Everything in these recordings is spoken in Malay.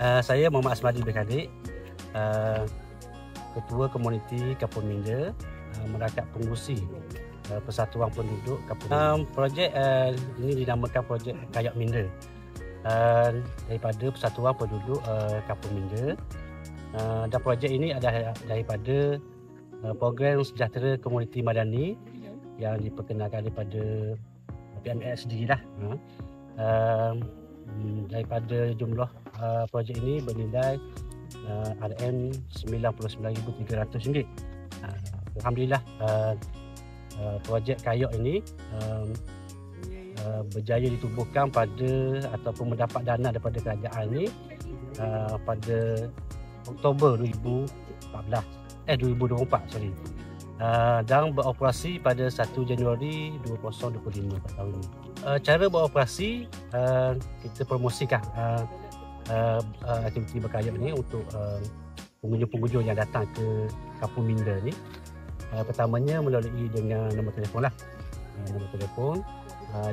Saya Muhammad Asmadi bin Khadik, Ketua Komuniti Kampung Minda, merakat pengurusi Persatuan Penduduk Kampung Minda. Projek ini dinamakan Projek Kayak Minda daripada Persatuan Penduduk Kampung Minda. Dan projek ini adalah daripada Program Sejahtera Komuniti Madani yang diperkenalkan daripada PMS sendiri lah. Daripada jumlah projek ini bernilai RM99,300. Alhamdulillah, projek Kayak ini berjaya ditubuhkan ataupun mendapat dana daripada kerajaan ini pada Oktober 2024 dan beroperasi pada 1 Januari 2025 tahun ini. Cara beroperasi, kita promosikan aktiviti berkayak ni untuk pengunjung-pengunjung yang datang ke Kampung Minda ni. Pertamanya melalui dengan nombor telefon lah, nombor telefon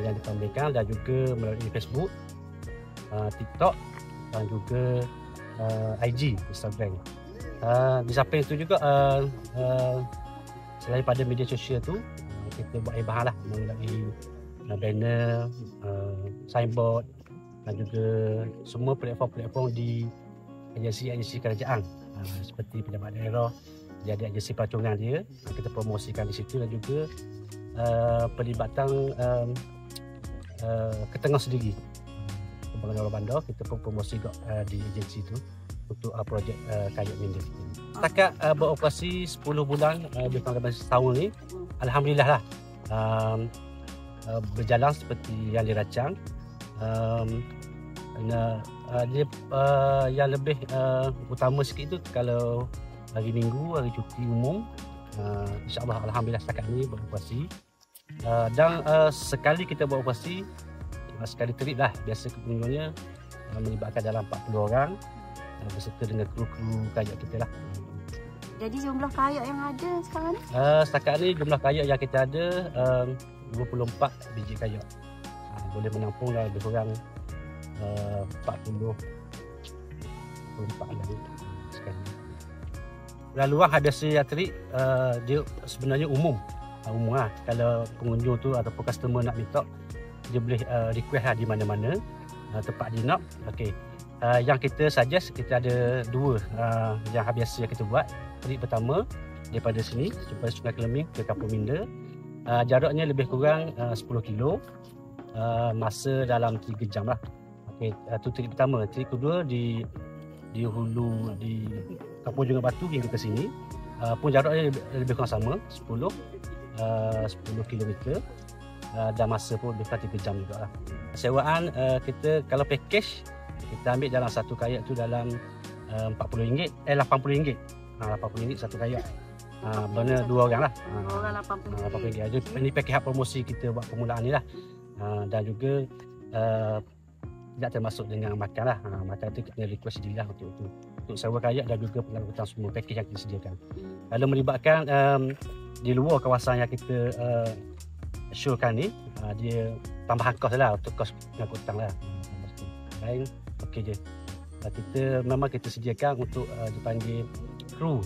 yang ditampilkan, dan juga melalui Facebook, TikTok dan juga IG, Instagram. Di samping itu juga selain pada media sosial tu, kita buat bahan lah melalui banner, signboard dan juga semua platform-platform di agensi-agensi kerajaan, seperti pejabat daerah, dia ada agensi pelancungan dia, kita promosikan di situ, dan juga pelibatan Ketengah sendiri, Kembangan Orang Bandar, kita pun promosi di agensi itu untuk projek Kayak Minda. Setakat beroperasi 10 bulan, lebih kurang setahun ni, alhamdulillah lah, berjalan seperti yang dirancang. Yang lebih utama sikit tu kalau hari Minggu, hari cuti umum, insyaAllah alhamdulillah setakat ni beroperasi. Dan sekali kita beroperasi, sekali trip lah, biasa pengunjungnya melibatkan dalam 40 orang beserta dengan kru-kru kayak kita lah. Jadi jumlah kayak yang ada sekarang ni? Setakat ni jumlah kayak yang kita ada 24 biji kayak. Boleh menampung lah lebih kurang 44 lah sekarang. Laluan hadassah terik dia sebenarnya umum lah. Kalau pengunjung tu ataupun customer nak minta, dia boleh request lah di mana-mana tempat dia nak. Okey. Yang kita suggest, kita ada dua yang biasa yang kita buat. Trip pertama daripada sini sampai Sungai Keleming ke Kampung Minda, jaraknya lebih kurang 10 kilo, masa dalam 3 jam lah. Okey, itu trip pertama. Trip kedua di hulu di Kampung Jungat Batu hingga ke sini, pun jaraknya lebih kurang sama, 10 km, dan masa pun lebih kurang 3 jam juga lah. Sewaan kita, kalau package kita ambil dalam satu kayak tu dalam RM80, RM80. RM80 satu kayak. Benar 2 orang lah. Orang RM80. Ini package promosi kita buat permulaan ni lah. Dan juga tidak termasuk dengan makan lah. Makan tu kita request sendiri lah untuk sewa kayak dan juga pengangkutan semua package yang kita sediakan. Kalau melibatkan di luar kawasan yang kita showkan ni, dia tambahan kos lah untuk kos pengangkutan lah. Lain okey je. Kita memang kita sediakan untuk dipanggil kru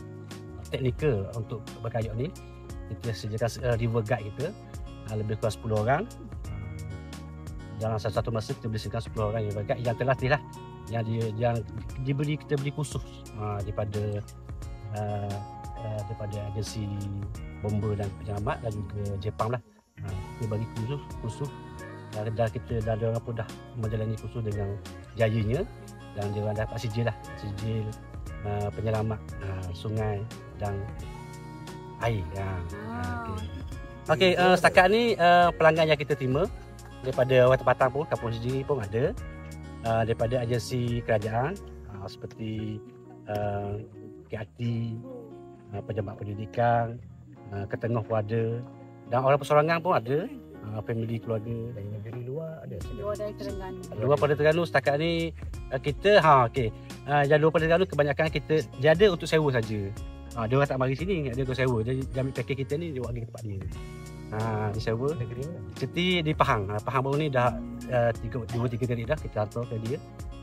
teknikal untuk berkayak ni. Kita sediakan river guide kita, lebih kurang 10 orang. Dalam satu masa kita boleh sediakan 10 orang river guide yang terlatih lah, yang kita beri kursus daripada agensi bomba dan penyelamat dan juga Jepang lah. Kita bagi kursus dan kita dah pun dah menjalani kursus dengan jayanya, dan dia orang dapat sijil lah, sijil penyelamat sungai dan air. Okey, setakat ni pelanggan yang kita terima daripada orang tempatan pun, kampung sendiri pun ada, daripada agensi kerajaan seperti KRT, Pejabat Pendidikan, Ketengah pun ada, dan orang persorangan pun ada, family keluarga. Dari luar ada. Luar dari Terengganu. Luar pada Terengganu setakat ni kita yang luar pada Terengganu kebanyakan kita dia ada untuk sewa saja. Dia orang tak mari sini, dia untuk sewa. Dia ambil package kita ni, dia buat pergi tempat dia. Dia sewa. Cuti di Pahang. Pahang baru ni dah 2-3 kali dah kita hantar ke dia.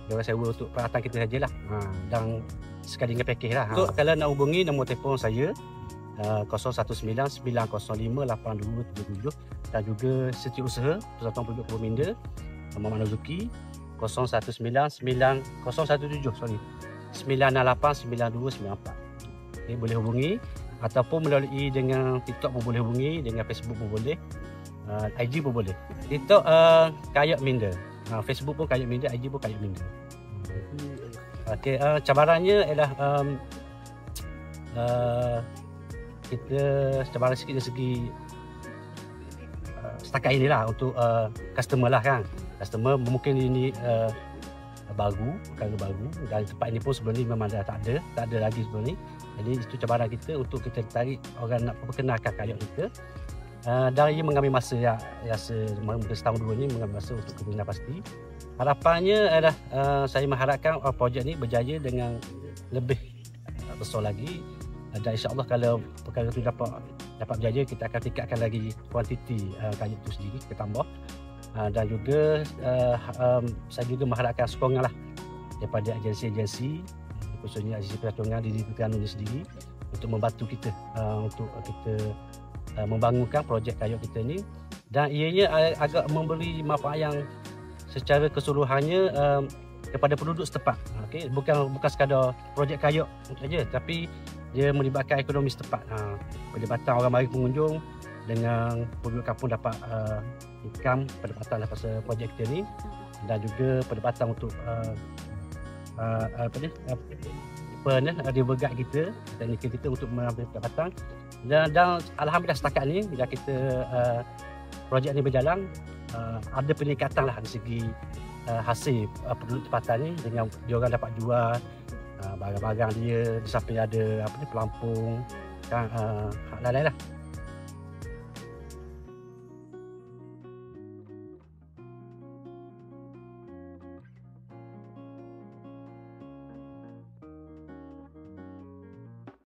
diorang sewa untuk peralatan kita sajalah. Dan sekali dengan package lah. So, kalau nak hubungi nombor telefon saya 019-905-8277 dan juga Setiausaha Persatuan Penduduk Pulau Minda Muhammad Nozuki 017-968-9294. Okay, boleh hubungi ataupun melalui dengan TikTok pun boleh hubungi, dengan Facebook pun boleh, IG pun boleh. TikTok Kayak Minda, Facebook pun Kayak Minda, IG pun Kayak Minda. Okay, cabarannya ialah kita cabaran sikit dari segi setakat inilah untuk customer lah kan. Customer mungkin ini baru, perkara baru, dan tempat ini pun sebelum ni memang dah tak ada lagi sebelum ni. Jadi itu cabaran kita untuk kita tarik orang nak perkenalkan kayak kita. Dan ia mengambil masa mungkin setahun dua ni, mengambil masa untuk kita nak pasti. Harapannya adalah saya mengharapkan projek ni berjaya dengan lebih besar lagi, dan insya-Allah kalau perkara itu dapat berjaya, kita akan tingkatkan lagi kuantiti kayu itu sendiri, kita tambah. Dan juga saya juga mengharapkan sokongan lah daripada agensi-agensi, khususnya agensi peraturan di Terengganu ini sendiri, untuk membantu kita untuk kita membangunkan projek kayu kita ni, dan ianya agak memberi manfaat yang secara keseluruhannya kepada penduduk setempat. Okay? Bukan sekadar projek kayu saja, tapi dia melibatkan ekonomi setempat. Pelibatan orang mari pengunjung dengan penduduk kampung dapat income, pendapatan daripada projek kita ni, dan juga pendapatan untuk divulgat kita, teknikal kita untuk mengambil pendapatan. Dan alhamdulillah setakat ni bila kita projek ni berjalan, ada peningkatan lah dari segi hasil penduduk tempatan ni, dengan diorang dapat jual barang-barang dia, di samping ada pelampung kan, hak lain-lain lah.